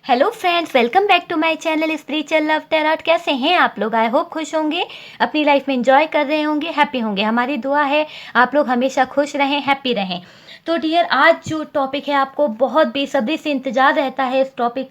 Hello friends, welcome back to my channel spiritual love tarot. कैसे हैं आप लोग? आई होप खुश होंगे, अपनी लाइफ में एंजॉय कर रहे होंगे, हैप्पी होंगे। हमारी दुआ है आप लोग हमेशा खुश रहें, हैप्पी रहें। तो डियर, आज जो टॉपिक है आपको बहुत बेसब्री से इंतजार रहता है इस टॉपिक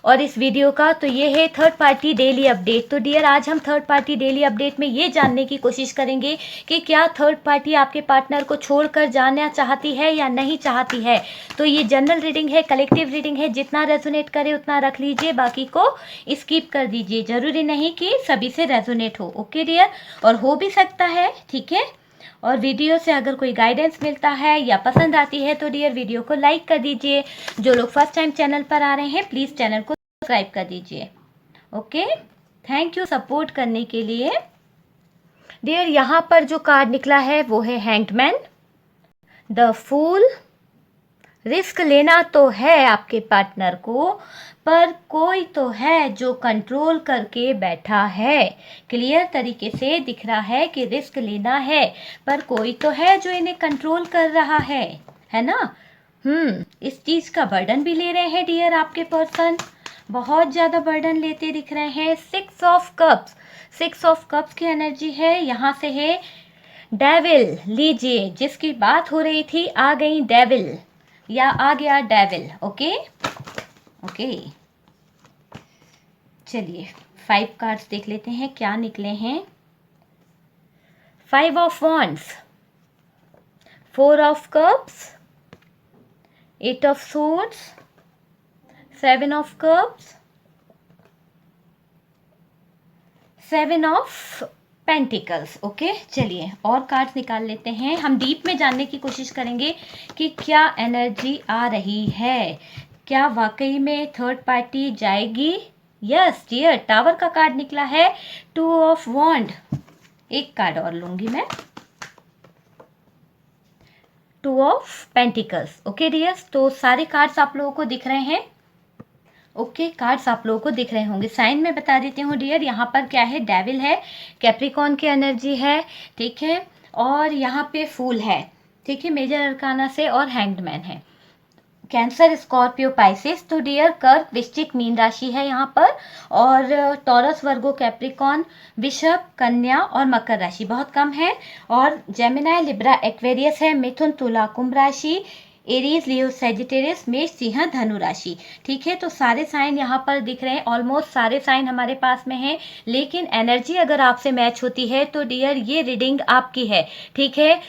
और इस वीडियो का, तो ये है थर्ड पार्टी डेली अपडेट। तो डियर, आज हम थर्ड पार्टी डेली अपडेट में ये जानने की कोशिश करेंगे कि क्या थर्ड पार्टी आपके पार्टनर को छोड़कर जाना चाहती है या नहीं चाहती है। तो ये जनरल रीडिंग है, कलेक्टिव रीडिंग है, जितना रेजोनेट करे उतना रख लीजिए, बाकी को स्किप कर दीजिए। जरूरी नहीं कि सभी से रेजोनेट हो, ओके डियर, और हो भी सकता है, ठीक है। और वीडियो से अगर कोई गाइडेंस मिलता है या पसंद आती है तो डियर वीडियो को लाइक कर दीजिए। जो लोग फर्स्ट टाइम चैनल पर आ रहे हैं प्लीज़ चैनल को सब्सक्राइब कर दीजिए। ओके, थैंक यू सपोर्ट करने के लिए। डियर, यहाँ पर जो कार्ड निकला है वो है hanged man, the fool. Risk लेना तो है आपके पार्टनर को, पर कोई तो है जो कंट्रोल करके बैठा है। क्लियर तरीके से दिख रहा है कि रिस्क लेना है, पर कोई तो है जो इन्हें कंट्रोल कर रहा है ना। इस चीज का बर्डन भी ले रहे हैं डियर आपके पर्सन, बहुत ज्यादा बर्डन लेते दिख रहे हैं। 6 ऑफ कप्स की एनर्जी है, यहाँ से है डेविल। लीजिए, जिसकी बात हो रही थी आ गई डेविल, या आ गया डेविल। ओके ओके, चलिए 5 कार्ड्स देख लेते हैं क्या निकले हैं। 5 of wands, 4 of cups, 8 of swords, 7 of cups, 7 of pentacles. Okay, चलिए और कार्ड्स निकाल लेते हैं। हम डीप में जानने की कोशिश करेंगे कि क्या एनर्जी आ रही है, क्या वाकई में थर्ड पार्टी जाएगी। यस डियर, टावर का कार्ड निकला है, 2 ऑफ वॉन्ड। एक कार्ड और लूंगी मैं, 2 ऑफ पेंटिकल्स। ओके डियर्स, तो सारे कार्ड्स आप लोगों को दिख रहे हैं। ओके, कार्ड्स आप लोगों को दिख रहे होंगे। साइन में बता देती हूँ डियर, यहाँ पर क्या है, डेविल है, कैप्रिकॉर्न की एनर्जी है, ठीक है, और यहाँ पे फूल है, ठीक है, मेजर अरकाना से, और हैंग्ड मैन है। Cancer, Scorpio, Pisces. तो डियर, कर्क, वृश्चिक, मीन राशि है यहाँ पर, और टॉरस, वर्गो, कैप्रिकॉर्न, वृषभ, कन्या और मकर राशि बहुत कम है, और जेमिनाई, लिब्रा, एक्वेरियस है, मिथुन, तुला, कुंभ राशि, एरीज, लियो, सेजिटेरियस, मेष, सिंह, धनु राशि। ठीक है, तो सारे साइन यहाँ पर दिख रहे हैं, ऑलमोस्ट सारे साइन हमारे पास में हैं, लेकिन एनर्जी अगर आपसे मैच होती है तो डियर ये रीडिंग आपकी है, ठीक है।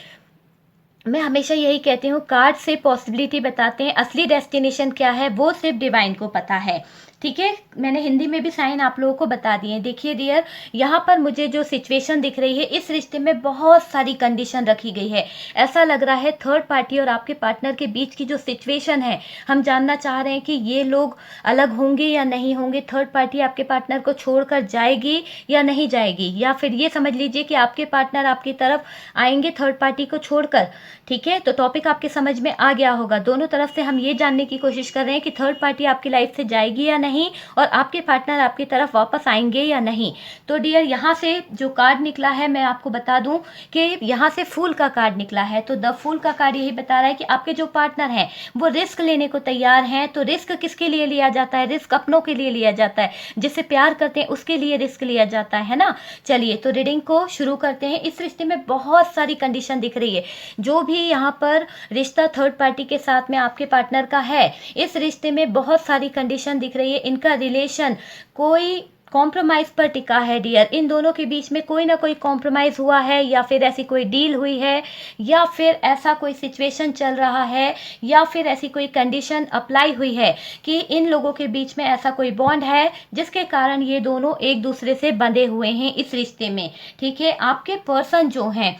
मैं हमेशा यही कहती हूँ, कार्ड से पॉसिबिलिटी बताते हैं, असली डेस्टिनेशन क्या है वो सिर्फ डिवाइन को पता है, ठीक है। मैंने हिंदी में भी साइन आप लोगों को बता दिए। देखिए डियर, यहाँ पर मुझे जो सिचुएशन दिख रही है, इस रिश्ते में बहुत सारी कंडीशन रखी गई है। ऐसा लग रहा है थर्ड पार्टी और आपके पार्टनर के बीच की जो सिचुएशन है, हम जानना चाह रहे हैं कि ये लोग अलग होंगे या नहीं होंगे, थर्ड पार्टी आपके पार्टनर को छोड़कर जाएगी या नहीं जाएगी, या फिर ये समझ लीजिए कि आपके पार्टनर आपकी तरफ आएंगे थर्ड पार्टी को छोड़कर, ठीक है। तो टॉपिक आपके समझ में आ गया होगा। दोनों तरफ से हम ये जानने की कोशिश कर रहे हैं कि थर्ड पार्टी आपकी लाइफ से जाएगी या नहीं, और आपके पार्टनर आपकी तरफ वापस आएंगे या नहीं। तो डियर, यहाँ से जो कार्ड निकला है मैं आपको बता दूं कि यहाँ से फूल का कार्ड निकला है। तो द फूल का कार्ड यही बता रहा है कि आपके जो पार्टनर हैं वो रिस्क लेने को तैयार हैं। तो रिस्क किसके लिए लिया जाता है? रिस्क अपनों के लिए लिया जाता है, जिससे प्यार करते हैं उसके लिए रिस्क लिया जाता है ना। चलिए, तो रीडिंग को शुरू करते हैं। इस रिश्ते में बहुत सारी कंडीशन दिख रही है। जो भी यहाँ पर रिश्ता थर्ड पार्टी के साथ में आपके पार्टनर का है, इस रिश्ते में बहुत सारी कंडीशन दिख रही है। इनका रिलेशन कोई कॉम्प्रोमाइज पर टिका है डियर। इन दोनों के बीच में कोई ना कोई कॉम्प्रोमाइज हुआ है, या फिर ऐसी कोई डील हुई है, या फिर ऐसा कोई सिचुएशन चल रहा है, या फिर ऐसी कोई कंडीशन अप्लाई हुई है कि इन लोगों के बीच में ऐसा कोई बॉन्ड है जिसके कारण ये दोनों एक दूसरे से बंधे हुए हैं इस रिश्ते में, ठीक है। आपके पर्सन जो हैं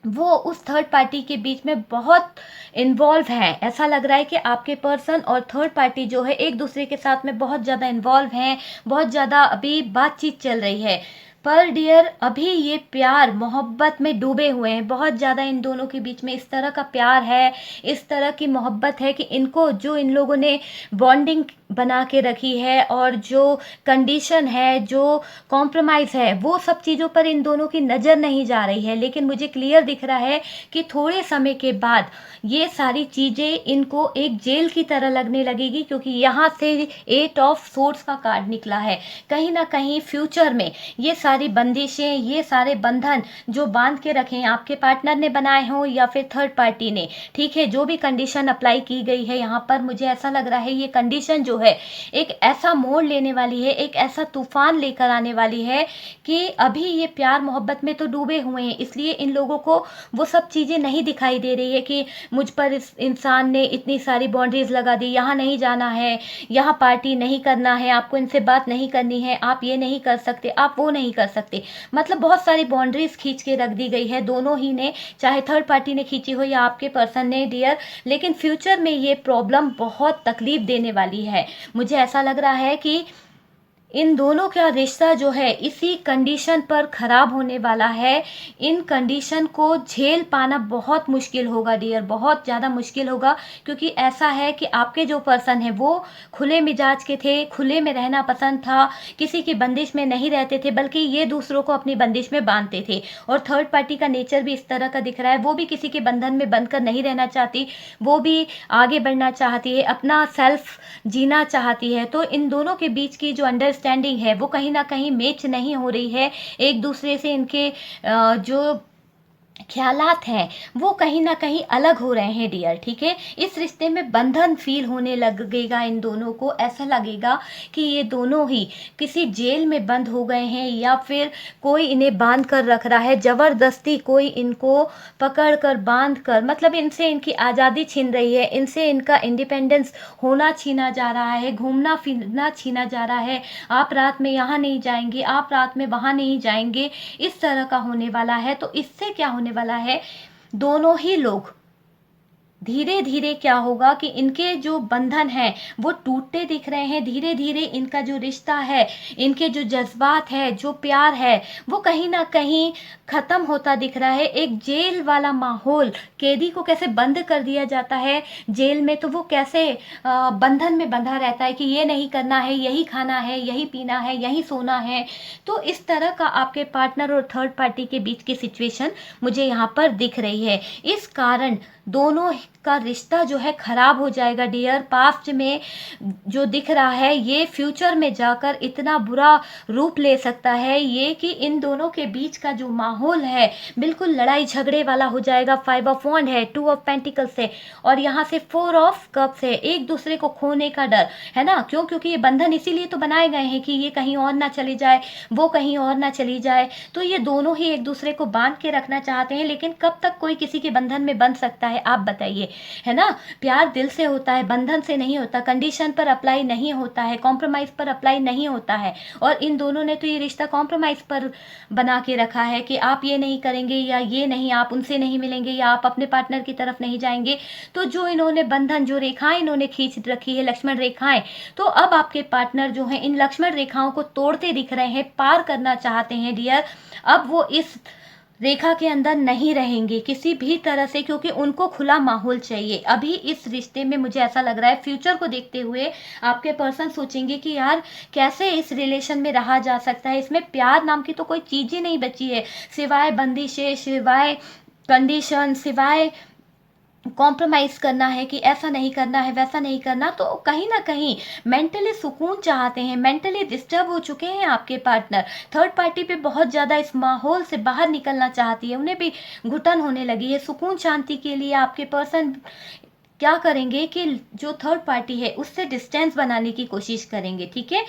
वो उस थर्ड पार्टी के बीच में बहुत इन्वॉल्व है। ऐसा लग रहा है कि आपके पर्सन और थर्ड पार्टी जो है एक दूसरे के साथ में बहुत ज़्यादा इन्वॉल्व हैं, बहुत ज़्यादा अभी बातचीत चल रही है। पर डियर, अभी ये प्यार मोहब्बत में डूबे हुए हैं, बहुत ज़्यादा इन दोनों के बीच में इस तरह का प्यार है, इस तरह की मोहब्बत है कि इनको जो इन लोगों ने बॉन्डिंग बना के रखी है और जो कंडीशन है, जो कॉम्प्रोमाइज़ है, वो सब चीज़ों पर इन दोनों की नज़र नहीं जा रही है। लेकिन मुझे क्लियर दिख रहा है कि थोड़े समय के बाद ये सारी चीज़ें इनको एक जेल की तरह लगने लगेगी, क्योंकि यहाँ से 8 ऑफ सोर्ड्स का कार्ड निकला है। कहीं ना कहीं फ्यूचर में ये सारी बंदिशें, ये सारे बंधन जो बांध के रखे हैं, आपके पार्टनर ने बनाए हों या फिर थर्ड पार्टी ने, ठीक है, जो भी कंडीशन अप्लाई की गई है यहाँ पर, मुझे ऐसा लग रहा है ये कंडीशन जो है एक ऐसा मोड़ लेने वाली है, एक ऐसा तूफान लेकर आने वाली है कि अभी ये प्यार मोहब्बत में तो डूबे हुए हैं, इसलिए इन लोगों को वो सब चीज़ें नहीं दिखाई दे रही है कि मुझ पर इस इंसान ने इतनी सारी बाउंड्रीज लगा दी, यहाँ नहीं जाना है, यहाँ पार्टी नहीं करना है, आपको इनसे बात नहीं करनी है, आप ये नहीं कर सकते, आप वो नहीं कर सकते, मतलब बहुत सारी बाउंड्रीज खींच के रख दी गई है दोनों ही ने, चाहे थर्ड पार्टी ने खींची हो या आपके पर्सन ने डियर। लेकिन फ्यूचर में ये प्रॉब्लम बहुत तकलीफ देने वाली है। मुझे ऐसा लग रहा है कि इन दोनों का रिश्ता जो है इसी कंडीशन पर ख़राब होने वाला है। इन कंडीशन को झेल पाना बहुत मुश्किल होगा डियर, बहुत ज़्यादा मुश्किल होगा, क्योंकि ऐसा है कि आपके जो पर्सन है वो खुले मिजाज के थे, खुले में रहना पसंद था, किसी की बंदिश में नहीं रहते थे, बल्कि ये दूसरों को अपनी बंदिश में बांधते थे। और थर्ड पार्टी का नेचर भी इस तरह का दिख रहा है, वो भी किसी के बंधन में बंध कर नहीं रहना चाहती, वो भी आगे बढ़ना चाहती है, अपना सेल्फ जीना चाहती है। तो इन दोनों के बीच की जो अंडरस्टैंडिंग है वो कहीं ना कहीं मैच नहीं हो रही है एक दूसरे से। इनके जो ख्यालात हैं वो कहीं ना कहीं अलग हो रहे हैं डियर, ठीक है। इस रिश्ते में बंधन फील होने लगेगा इन दोनों को, ऐसा लगेगा कि ये दोनों ही किसी जेल में बंद हो गए हैं, या फिर कोई इन्हें बांध कर रख रहा है, ज़बरदस्ती कोई इनको पकड़ कर बांध कर, मतलब इनसे इनकी आज़ादी छीन रही है, इनसे इनका इंडिपेंडेंस होना छीना जा रहा है, घूमना फिरना छीना जा रहा है। आप रात में यहाँ नहीं जाएंगे, आप रात में वहाँ नहीं जाएंगे, इस तरह का होने वाला है। तो इससे क्या होने वाला है, दोनों ही लोग धीरे धीरे क्या होगा कि इनके जो बंधन हैं वो टूटते दिख रहे हैं। धीरे धीरे इनका जो रिश्ता है, इनके जो जज्बात है, जो प्यार है, वो कहीं ना कहीं ख़त्म होता दिख रहा है। एक जेल वाला माहौल, कैदी को कैसे बंद कर दिया जाता है जेल में, तो वो कैसे बंधन में बंधा रहता है कि ये नहीं करना है, यही खाना है, यही पीना है, यही सोना है। तो इस तरह का आपके पार्टनर और थर्ड पार्टी के बीच की सिचुएशन मुझे यहाँ पर दिख रही है। इस कारण दोनों का रिश्ता जो है खराब हो जाएगा डियर। पास्ट में जो दिख रहा है ये फ्यूचर में जाकर इतना बुरा रूप ले सकता है ये कि इन दोनों के बीच का जो माहौल है बिल्कुल लड़ाई झगड़े वाला हो जाएगा। 5 ऑफ वॉन्ड है, 2 ऑफ पेंटिकल्स है, और यहाँ से 4 ऑफ कप्स है। एक दूसरे को खोने का डर है ना, क्यों? क्योंकि ये बंधन इसीलिए तो बनाए गए हैं कि ये कहीं और ना चली जाए, वो कहीं और ना चली जाए। तो ये दोनों ही एक दूसरे को बांध के रखना चाहते हैं, लेकिन कब तक कोई किसी के बंधन में बंध सकता है आप बताइए, है ना। प्यार दिल से होता है, बंधन से नहीं होता, कंडीशन पर अप्लाई नहीं होता है, कॉम्प्रोमाइज पर अप्लाई नहीं होता है। और इन दोनों ने तो ये रिश्ता कॉम्प्रोमाइज पर बना के रखा है कि आप ये नहीं करेंगे, या ये नहीं, आप उनसे नहीं मिलेंगे, या आप अपने पार्टनर की तरफ नहीं जाएंगे। तो जो इन्होंने बंधन, जो रेखाएं इन्होंने खींच रखी है, लक्ष्मण रेखाएं, तो अब आपके पार्टनर जो है इन लक्ष्मण रेखाओं को तोड़ते दिख रहे हैं, पार करना चाहते हैं डियर। अब वो इस रेखा के अंदर नहीं रहेंगे किसी भी तरह से, क्योंकि उनको खुला माहौल चाहिए। अभी इस रिश्ते में मुझे ऐसा लग रहा है फ्यूचर को देखते हुए आपके पर्सन सोचेंगे कि यार कैसे इस रिलेशन में रहा जा सकता है, इसमें प्यार नाम की तो कोई चीज़ ही नहीं बची है, सिवाय बंदिशें, सिवाय कंडीशन, सिवाय कॉम्प्रोमाइज़ करना है कि ऐसा नहीं करना है, वैसा नहीं करना। तो कहीं ना कहीं मेंटली सुकून चाहते हैं, मेंटली डिस्टर्ब हो चुके हैं आपके पार्टनर। थर्ड पार्टी पे बहुत ज़्यादा इस माहौल से बाहर निकलना चाहती है, उन्हें भी घुटन होने लगी है। सुकून शांति के लिए आपके पर्सन क्या करेंगे कि जो थर्ड पार्टी है उससे डिस्टेंस बनाने की कोशिश करेंगे, ठीक है।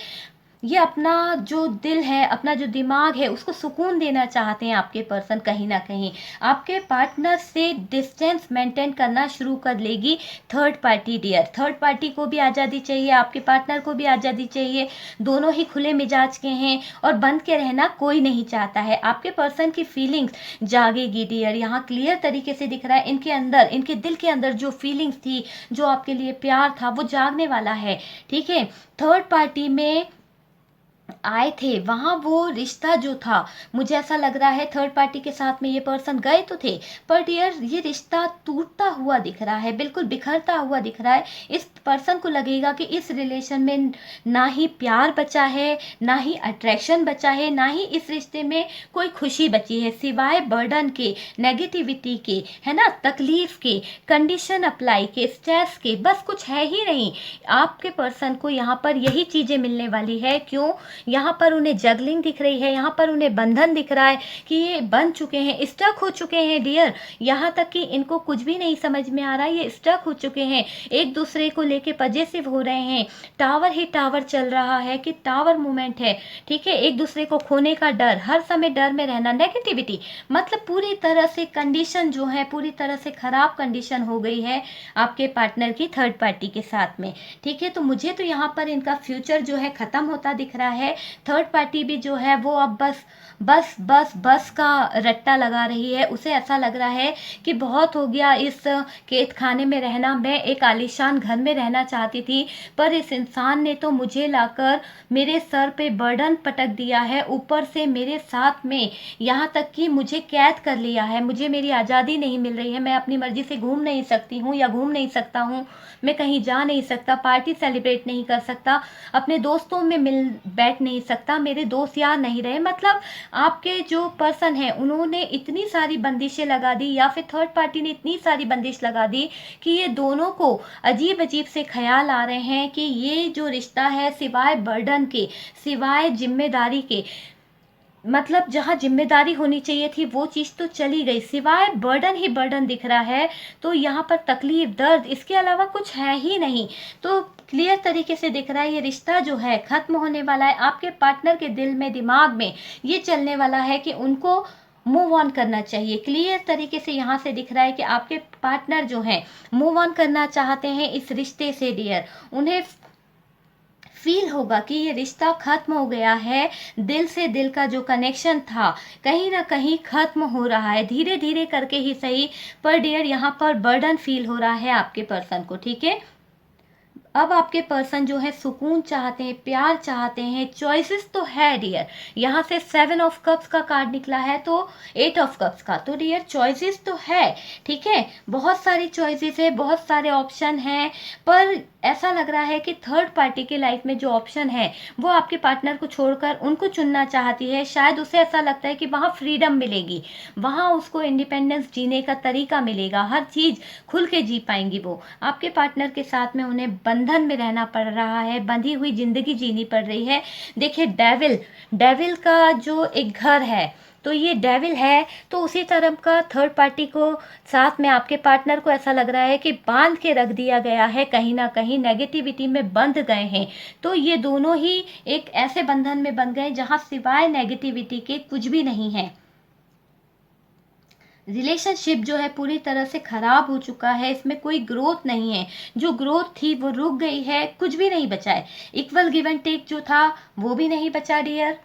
ये अपना जो दिल है, अपना जो दिमाग है, उसको सुकून देना चाहते हैं आपके पर्सन। कहीं ना कहीं आपके पार्टनर से डिस्टेंस मेंटेन करना शुरू कर लेगी third party dear. Third party को भी आज़ादी चाहिए, आपके पार्टनर को भी आज़ादी चाहिए, दोनों ही खुले मिजाज के हैं और बंद के रहना कोई नहीं चाहता है। आपके पर्सन की फीलिंग्स जागेगी डियर, यहाँ क्लियर तरीके से दिख रहा है इनके अंदर, इनके दिल के अंदर जो फीलिंग्स थी, जो आपके लिए प्यार था, वो जागने वाला है, ठीक है। थर्ड पार्टी में आए थे वहाँ, वो रिश्ता जो था, मुझे ऐसा लग रहा है थर्ड पार्टी के साथ में ये पर्सन गए तो थे, पर डियर ये रिश्ता टूटता हुआ दिख रहा है, बिल्कुल बिखरता हुआ दिख रहा है। इस पर्सन को लगेगा कि इस रिलेशन में ना ही प्यार बचा है, ना ही अट्रैक्शन बचा है, ना ही इस रिश्ते में कोई खुशी बची है, सिवाय बर्डन के, नेगेटिविटी के, है ना, तकलीफ के, कंडीशन अप्लाई के, स्ट्रेस के, बस कुछ है ही नहीं। आपके पर्सन को यहाँ पर यही चीज़ें मिलने वाली है। क्यों? यहाँ पर उन्हें जगलिंग दिख रही है, यहाँ पर उन्हें बंधन दिख रहा है कि ये बंध चुके हैं, स्टक हो चुके हैं डियर। यहाँ तक कि इनको कुछ भी नहीं समझ में आ रहा, ये स्टक हो चुके हैं, एक दूसरे को लेके पजेसिव हो रहे हैं, टावर ही टावर चल रहा है कि टावर मूवमेंट है, ठीक है, एक दूसरे को खोने का डर, हर समय डर में रहना, नेगेटिविटी, मतलब पूरी तरह से कंडीशन जो है, पूरी तरह से खराब कंडीशन हो गई है आपके पार्टनर की थर्ड पार्टी के साथ में, ठीक है। तो मुझे तो यहाँ पर इनका फ्यूचर जो है खत्म होता दिख रहा है। थर्ड पार्टी भी जो है वो अब बस बस बस बस का रट्टा लगा रही है। उसे ऐसा लग रहा है कि बहुत हो गया इस कैद खाने में रहना, मैं एक आलीशान घर में रहना चाहती थी, पर इस इंसान ने तो मुझे लाकर मेरे सर पे बर्डन पटक दिया है, ऊपर से मेरे साथ में यहाँ तक कि मुझे कैद कर लिया है, मुझे मेरी आज़ादी नहीं मिल रही है, मैं अपनी मर्जी से घूम नहीं सकती हूँ या घूम नहीं सकता हूँ, मैं कहीं जा नहीं सकता, पार्टी सेलिब्रेट नहीं कर सकता, अपने दोस्तों में मिल बैठ नहीं सकता, मेरे दोस्त यार नहीं रहे। मतलब आपके जो पर्सन है उन्होंने इतनी सारी बंदिशें लगा दी, या फिर थर्ड पार्टी ने इतनी सारी बंदिश लगा दी कि ये दोनों को अजीब अजीब से ख्याल आ रहे हैं कि ये जो रिश्ता है सिवाय बर्डन के, सिवाय जिम्मेदारी के, मतलब जहाँ जिम्मेदारी होनी चाहिए थी वो चीज़ तो चली गई, सिवाय बर्डन ही बर्डन दिख रहा है। तो यहाँ पर तकलीफ, दर्द, इसके अलावा कुछ है ही नहीं। तो क्लियर तरीके से दिख रहा है ये रिश्ता जो है खत्म होने वाला है। आपके पार्टनर के दिल में, दिमाग में ये चलने वाला है कि उनको मूव ऑन करना चाहिए। क्लियर तरीके से यहाँ से दिख रहा है कि आपके पार्टनर जो हैं मूव ऑन करना चाहते हैं इस रिश्ते से डियर। उन्हें फील होगा कि ये रिश्ता खत्म हो गया है, दिल से दिल का जो कनेक्शन था कहीं ना कहीं खत्म हो रहा है, धीरे धीरे करके ही सही, पर डियर यहाँ पर बर्डन फील हो रहा है आपके पर्सन को, ठीक है। अब आपके पर्सन जो है सुकून चाहते हैं, प्यार चाहते हैं, चॉइसेस तो है डियर। यहाँ से 7 ऑफ कप्स का कार्ड निकला है तो 8 ऑफ कप्स का, तो डियर चॉइसेस तो है, ठीक है, बहुत सारी चॉइसेस है, बहुत सारे ऑप्शन हैं, पर ऐसा लग रहा है कि थर्ड पार्टी के लाइफ में जो ऑप्शन है वो आपके पार्टनर को छोड़कर उनको चुनना चाहती है। शायद उसे ऐसा लगता है कि वहाँ फ्रीडम मिलेगी, वहाँ उसको इंडिपेंडेंस जीने का तरीका मिलेगा, हर चीज़ खुल के जी पाएंगी वो। आपके पार्टनर के साथ में उन्हें बंधन में रहना पड़ रहा है, बंधी हुई जिंदगी जीनी पड़ रही है। देखिए डेविल, डेविल का जो एक घर है, तो ये डेविल है, तो उसी तरह का थर्ड पार्टी को साथ में आपके पार्टनर को ऐसा लग रहा है कि बांध के रख दिया गया है, कहीं ना कहीं नेगेटिविटी में बंध गए हैं। तो ये दोनों ही एक ऐसे बंधन में बंध गए जहां सिवाय नेगेटिविटी के कुछ भी नहीं है। रिलेशनशिप जो है पूरी तरह से खराब हो चुका है, इसमें कोई ग्रोथ नहीं है, जो ग्रोथ थी वो रुक गई है, कुछ भी नहीं बचा है। इक्वल गिव एंड टेक जो था वो भी नहीं बचा डियर।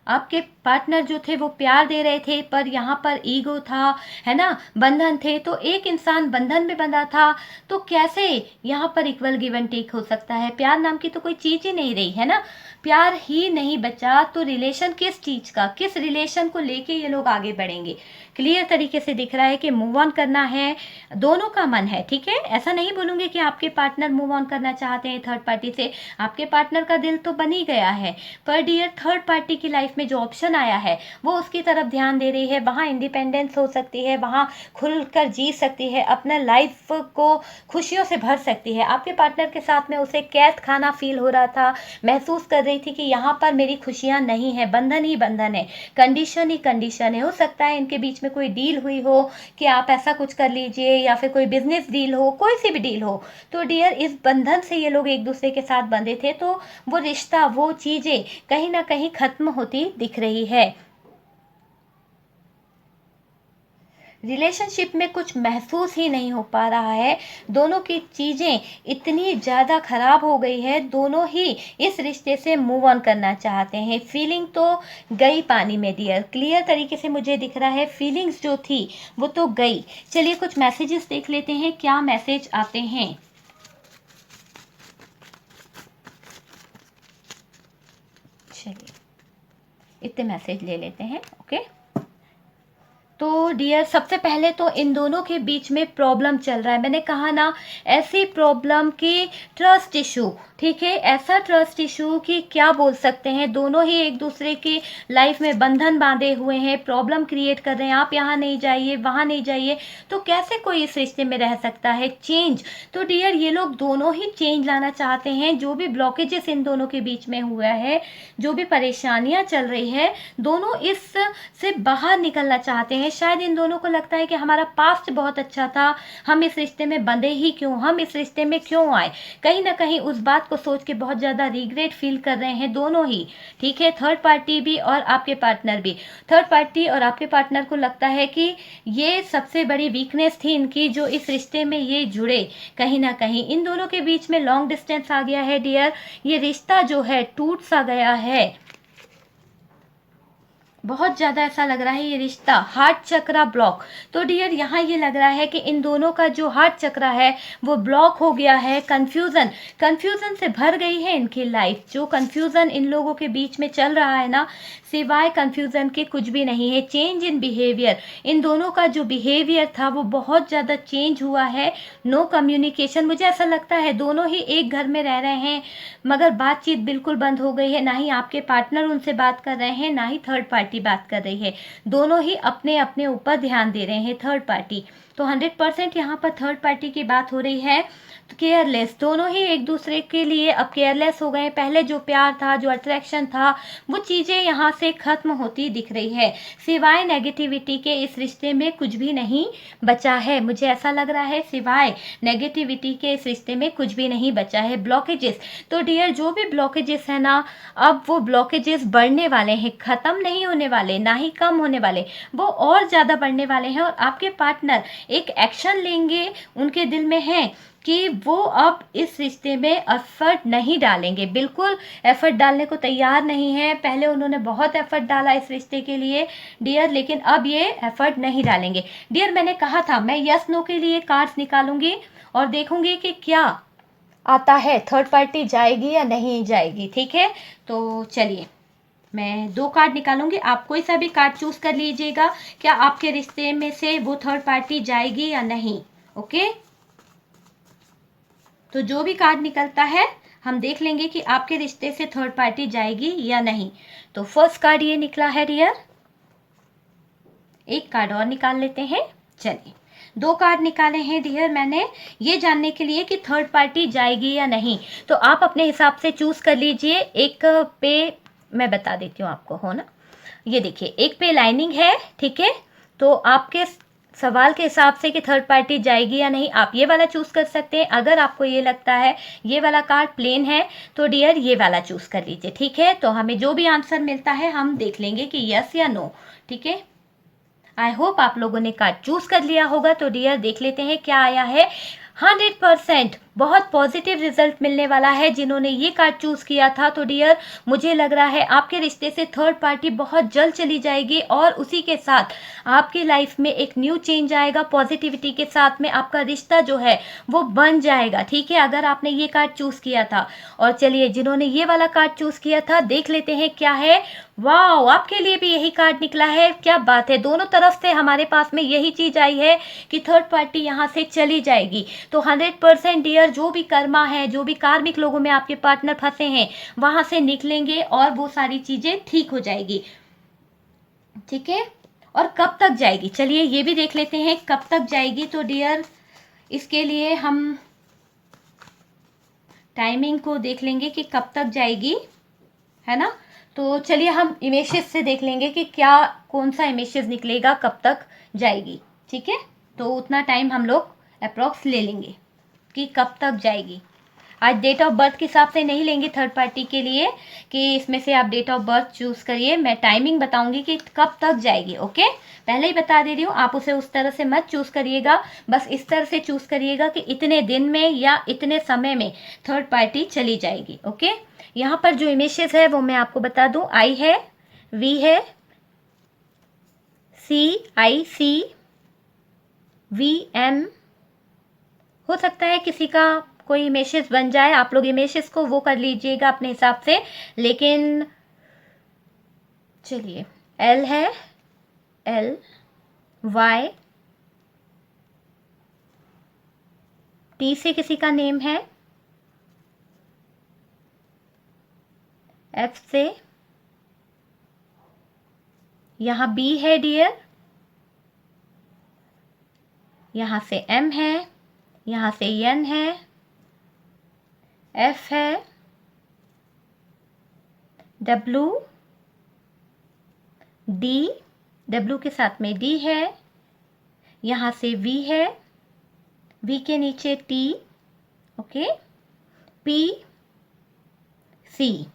आपके पार्टनर जो थे वो प्यार दे रहे थे, पर यहाँ पर ईगो था, है ना, बंधन थे, तो एक इंसान बंधन में बंधा था, तो कैसे यहाँ पर इक्वल गिव एंड टेक हो सकता है? प्यार नाम की तो कोई चीज ही नहीं रही, है ना, प्यार ही नहीं बचा, तो रिलेशन किस चीज का, किस रिलेशन को लेके ये लोग आगे बढ़ेंगे? क्लियर तरीके से दिख रहा है कि मूव ऑन करना है, दोनों का मन है, ठीक है। ऐसा नहीं बोलूंगी कि आपके पार्टनर मूव ऑन करना चाहते हैं थर्ड पार्टी से, आपके पार्टनर का दिल तो बन ही गया है, पर डियर थर्ड पार्टी की लाइफ में जो ऑप्शन आया है वो उसकी तरफ ध्यान दे रही है, वहाँ इंडिपेंडेंस हो सकती है, वहाँ खुलकर जी सकती है, अपना लाइफ को खुशियों से भर सकती है। आपके पार्टनर के साथ में उसे कैद खाना फील हो रहा था, महसूस कर रही थी कि यहाँ पर मेरी खुशियाँ नहीं है, बंधन ही बंधन है, कंडीशन ही कंडीशन है। हो सकता है इनके बीच में कोई डील हुई हो कि आप ऐसा कुछ कर लीजिए, या फिर कोई बिजनेस डील हो, कोई सी भी डील हो, तो डियर इस बंधन से ये लोग एक दूसरे के साथ बंधे थे, तो वो रिश्ता, वो चीजें कहीं ना कहीं खत्म होती दिख रही है। रिलेशनशिप में कुछ महसूस ही नहीं हो पा रहा है, दोनों की चीज़ें इतनी ज़्यादा खराब हो गई है, दोनों ही इस रिश्ते से मूव ऑन करना चाहते हैं। फीलिंग तो गई पानी में डियर, क्लियर तरीके से मुझे दिख रहा है, फीलिंग्स जो थी वो तो गई। चलिए कुछ मैसेजेस देख लेते हैं, क्या मैसेज आते हैं। चलिए इतने मैसेज ले लेते हैं। ओके, तो डियर सबसे पहले तो इन दोनों के बीच में प्रॉब्लम चल रहा है। मैंने कहा ना, ऐसी प्रॉब्लम की ट्रस्ट इशू, ठीक है, ऐसा ट्रस्ट इशू कि क्या बोल सकते हैं, दोनों ही एक दूसरे की लाइफ में बंधन बांधे हुए हैं, प्रॉब्लम क्रिएट कर रहे हैं, आप यहाँ नहीं जाइए, वहाँ नहीं जाइए, तो कैसे कोई इस रिश्ते में रह सकता है। चेंज, तो डियर ये लोग दोनों ही चेंज लाना चाहते हैं। जो भी ब्लॉकेजेस इन दोनों के बीच में हुआ है, जो भी परेशानियां चल रही है, दोनों इस से बाहर निकलना चाहते हैं। शायद इन दोनों को लगता है कि हमारा पास्ट बहुत अच्छा था, हम इस रिश्ते में बंधे ही क्यों, हम इस रिश्ते में क्यों आए। कहीं ना कहीं उस बात को सोच के बहुत ज़्यादा रिग्रेट फील कर रहे हैं दोनों ही, ठीक है, थर्ड पार्टी भी और आपके पार्टनर भी। थर्ड पार्टी और आपके पार्टनर को लगता है कि ये सबसे बड़ी वीकनेस थी इनकी, जो इस रिश्ते में ये जुड़े। कहीं ना कहीं इन दोनों के बीच में लॉन्ग डिस्टेंस आ गया है डियर, ये रिश्ता जो है टूट सा गया है, बहुत ज़्यादा ऐसा लग रहा है ये रिश्ता। हार्ट चक्रा ब्लॉक, तो डियर यहाँ ये लग रहा है कि इन दोनों का जो हार्ट चक्रा है वो ब्लॉक हो गया है। कंफ्यूजन से भर गई है इनकी लाइफ। जो कंफ्यूजन इन लोगों के बीच में चल रहा है ना, सिवाय कंफ्यूजन के कुछ भी नहीं है। चेंज इन बिहेवियर, इन दोनों का जो बिहेवियर था वो बहुत ज़्यादा चेंज हुआ है। नो कम्युनिकेशन, मुझे ऐसा लगता है दोनों ही एक घर में रह रहे हैं मगर बातचीत बिल्कुल बंद हो गई है। ना ही आपके पार्टनर उनसे बात कर रहे हैं, ना ही थर्ड पार्टी बात कर रही है। दोनों ही अपने अपने ऊपर ध्यान दे रहे हैं थर्ड पार्टी। तो 100% यहाँ पर थर्ड पार्टी की बात हो रही है। तो केयरलेस, दोनों ही एक दूसरे के लिए अब केयरलेस हो गए। पहले जो प्यार था, जो अट्रैक्शन था, वो चीज़ें यहाँ से खत्म होती दिख रही है। सिवाय नेगेटिविटी के इस रिश्ते में कुछ भी नहीं बचा है, मुझे ऐसा लग रहा है। सिवाय नेगेटिविटी के इस रिश्ते में कुछ भी नहीं बचा है। ब्लॉकेजेस, तो डियर जो भी ब्लॉकेजेस है ना, अब वो ब्लॉकेजेस बढ़ने वाले हैं, ख़त्म नहीं होने वाले, ना ही कम होने वाले, वो और ज़्यादा बढ़ने वाले हैं। और आपके पार्टनर एक एक्शन लेंगे, उनके दिल में है कि वो अब इस रिश्ते में एफर्ट नहीं डालेंगे, बिल्कुल एफर्ट डालने को तैयार नहीं है। पहले उन्होंने बहुत एफर्ट डाला इस रिश्ते के लिए डियर, लेकिन अब ये एफर्ट नहीं डालेंगे डियर। मैंने कहा था मैं यस नो के लिए कार्ड्स निकालूंगी और देखूंगी कि क्या आता है, थर्ड पार्टी जाएगी या नहीं जाएगी, ठीक है। तो चलिए मैं 2 कार्ड निकालूंगी, आप कोई सा भी कार्ड चूज कर लीजिएगा। क्या आपके रिश्ते में से वो थर्ड पार्टी जाएगी या नहीं, ओके। तो जो भी कार्ड निकलता है हम देख लेंगे कि आपके रिश्ते से थर्ड पार्टी जाएगी या नहीं। तो फर्स्ट कार्ड ये निकला है डियर, एक कार्ड और निकाल लेते हैं। चलिए 2 कार्ड निकाले हैं डियर मैंने, ये जानने के लिए कि थर्ड पार्टी जाएगी या नहीं। तो आप अपने हिसाब से चूज कर लीजिए। एक पे मैं बता देती हूँ आपको, हो ना, ये देखिए एक पे लाइनिंग है, ठीक है। तो आपके सवाल के हिसाब से कि थर्ड पार्टी जाएगी या नहीं, आप ये वाला चूज कर सकते हैं। अगर आपको ये लगता है ये वाला कार्ड प्लेन है तो डियर ये वाला चूज कर लीजिए, ठीक है। तो हमें जो भी आंसर मिलता है हम देख लेंगे कि यस या नो, ठीक है। आई होप आप लोगों ने कार्ड चूज कर लिया होगा। तो डियर देख लेते हैं क्या आया है। 100% बहुत पॉजिटिव रिजल्ट मिलने वाला है जिन्होंने ये कार्ड चूज किया था। तो डियर मुझे लग रहा है आपके रिश्ते से थर्ड पार्टी बहुत जल्द चली जाएगी और उसी के साथ आपकी लाइफ में एक न्यू चेंज आएगा। पॉजिटिविटी के साथ में आपका रिश्ता जो है वो बन जाएगा, ठीक है, अगर आपने ये कार्ड चूज किया था। और चलिए जिन्होंने ये वाला कार्ड चूज किया था देख लेते हैं क्या है। वाओ, आपके लिए भी यही कार्ड निकला है, क्या बात है। दोनों तरफ से हमारे पास में यही चीज आई है कि थर्ड पार्टी यहाँ से चली जाएगी। तो 100% डियर जो भी कर्मा है, जो भी कार्मिक लोगों में आपके पार्टनर फंसे हैं वहां से निकलेंगे और वो सारी चीजें ठीक हो जाएगी, ठीक है। और कब तक जाएगी, चलिए ये भी देख लेते हैं कब तक जाएगी। तो डियर इसके लिए हम टाइमिंग को देख लेंगे कि कब तक जाएगी, है ना। तो चलिए हम इमेजेस से देख लेंगे कि क्या कौन सा इमेजेस निकलेगा, कब तक जाएगी, ठीक है। तो उतना टाइम हम लोग अप्रॉक्स ले लेंगे कि कब तक जाएगी। आज डेट ऑफ बर्थ के हिसाब से नहीं लेंगे थर्ड पार्टी के लिए कि इसमें से आप डेट ऑफ बर्थ चूज करिए, मैं टाइमिंग बताऊंगी कि कब तक जाएगी, ओके। पहले ही बता दे रही हूँ, आप उसे उस तरह से मत चूज करिएगा, बस इस तरह से चूज करिएगा कि इतने दिन में या इतने समय में थर्ड पार्टी चली जाएगी, ओके। यहाँ पर जो इमेजेस है वो मैं आपको बता दूं, आई है, वी है, CIC, VM, हो सकता है किसी का कोई इमेजेस बन जाए, आप लोग इमेजेस को वो कर लीजिएगा अपने हिसाब से। लेकिन चलिए, एल है, एल, वाई, टी से किसी का नेम है, एफ से, यहाँ बी है डियर, यहाँ से एम है, यहाँ से एन है, एफ है, डब्लू, डी, डब्लू के साथ में डी है, यहाँ से वी है, वी के नीचे टी, ओके, पी, सी,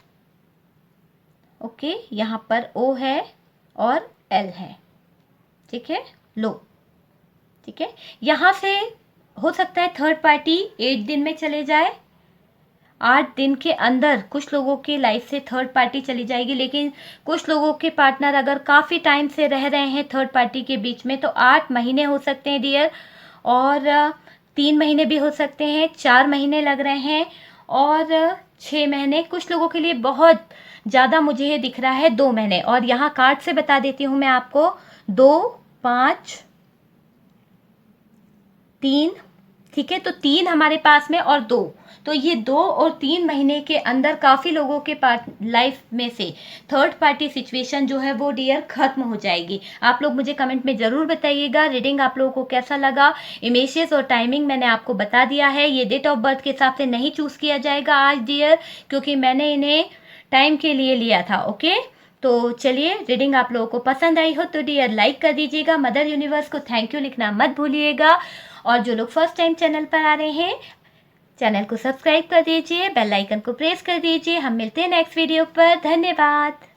ओके, यहाँ पर ओ है और एल है, ठीक है, लो, ठीक है। यहाँ से हो सकता है थर्ड पार्टी 8 दिन में चले जाए, 8 दिन के अंदर कुछ लोगों की लाइफ से थर्ड पार्टी चली जाएगी, लेकिन कुछ लोगों के पार्टनर अगर काफ़ी टाइम से रह रहे हैं थर्ड पार्टी के बीच में तो 8 महीने हो सकते हैं डियर, और 3 महीने भी हो सकते हैं, 4 महीने लग रहे हैं और 6 महीने, कुछ लोगों के लिए बहुत ज़्यादा मुझे ये दिख रहा है 2 महीने। और यहाँ कार्ड से बता देती हूँ मैं आपको, 2, 5, 3, ठीक है, तो 3 हमारे पास में और 2, तो ये 2 और 3 महीने के अंदर काफ़ी लोगों के लाइफ में से थर्ड पार्टी सिचुएशन जो है वो डियर खत्म हो जाएगी। आप लोग मुझे कमेंट में ज़रूर बताइएगा रीडिंग आप लोगों को कैसा लगा। इमेजेस और टाइमिंग मैंने आपको बता दिया है, ये डेट ऑफ बर्थ के हिसाब से नहीं चूज़ किया जाएगा आज डियर, क्योंकि मैंने इन्हें टाइम के लिए लिया था, ओके। तो चलिए, रीडिंग आप लोगों को पसंद आई हो तो डियर लाइक कर दीजिएगा, मदर यूनिवर्स को थैंक यू लिखना मत भूलिएगा, और जो लोग फर्स्ट टाइम चैनल पर आ रहे हैं चैनल को सब्सक्राइब कर दीजिए, बेल आइकन को प्रेस कर दीजिए। हम मिलते हैं नेक्स्ट वीडियो पर, धन्यवाद।